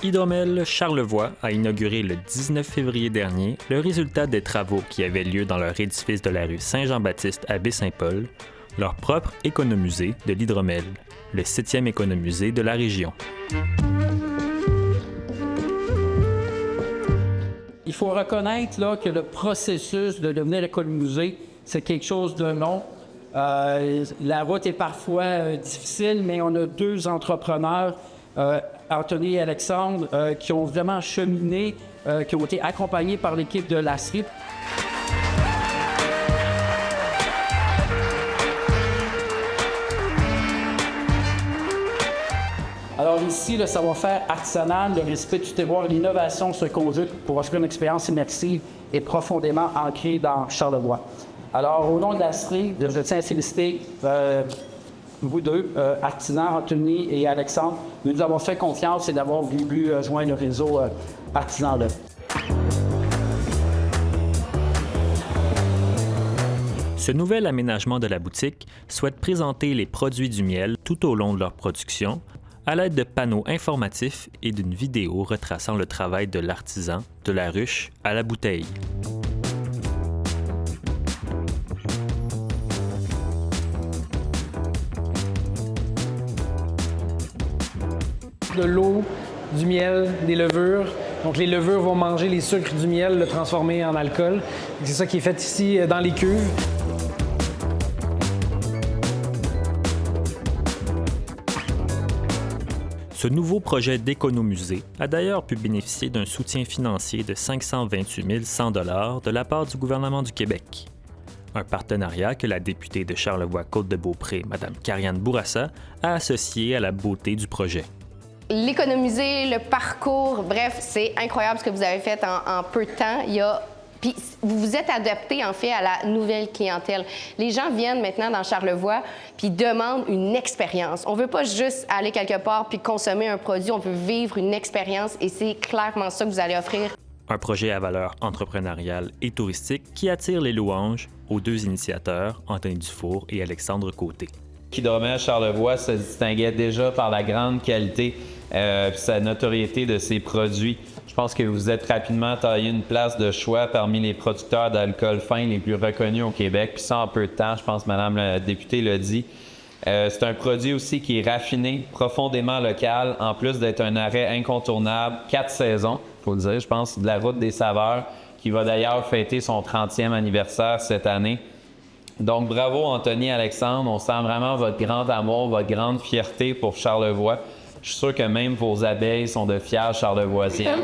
Hydromel Charlevoix a inauguré le 19 février dernier le résultat des travaux qui avaient lieu dans leur édifice de la rue Saint-Jean-Baptiste à Baie-Saint-Paul, leur propre économusée de l'hydromel, le 7e économusée de la région. Il faut reconnaître là, que le processus de devenir économusée, c'est quelque chose de long. La route est parfois difficile, mais on a deux entrepreneurs, Anthony et Alexandre, qui ont vraiment cheminé, qui ont été accompagnés par l'équipe de l'ASRI. Alors ici, le savoir-faire artisanal, le respect du terroir et l'innovation se conjuguent pour offrir une expérience immersive et profondément ancrée dans Charlevoix. Alors, au nom de l'ASRI, je tiens à féliciter vous deux, artisans, Anthony et Alexandre, de nous avoir fait confiance et d'avoir voulu joindre le réseau Artisan-le. Ce nouvel aménagement de la boutique souhaite présenter les produits du miel tout au long de leur production, à l'aide de panneaux informatifs et d'une vidéo retraçant le travail de l'artisan, de la ruche à la bouteille. De l'eau, du miel, des levures. Donc les levures vont manger les sucres du miel, le transformer en alcool. C'est ça qui est fait ici dans les cuves. Ce nouveau projet d'économusée a d'ailleurs pu bénéficier d'un soutien financier de 528 100 $ de la part du gouvernement du Québec. Un partenariat que la députée de Charlevoix-Côte-de-Beaupré, Mme Karianne Bourassa, a associé à la beauté du projet. L'économiser, le parcours, bref, c'est incroyable ce que vous avez fait en peu de temps. Puis vous vous êtes adapté, en fait, à la nouvelle clientèle. Les gens viennent maintenant dans Charlevoix puis demandent une expérience. On ne veut pas juste aller quelque part puis consommer un produit, on veut vivre une expérience et c'est clairement ça que vous allez offrir. Un projet à valeur entrepreneuriale et touristique qui attire les louanges aux deux initiateurs, Anthony Dufour et Alexandre Côté. Hydromel Charlevoix se distinguait déjà par la grande qualité et sa notoriété de ses produits. Je pense que vous êtes rapidement taillé une place de choix parmi les producteurs d'alcool fin les plus reconnus au Québec. Puis ça, en peu de temps, je pense que Mme la députée l'a dit. C'est un produit aussi qui est raffiné, profondément local, en plus d'être un arrêt incontournable, 4 saisons, il faut le dire, je pense, de la Route des Saveurs, qui va d'ailleurs fêter son 30e anniversaire cette année. Donc, bravo Anthony et Alexandre, on sent vraiment votre grand amour, votre grande fierté pour Charlevoix. Je suis sûr que même vos abeilles sont de fiers charlevoisiennes.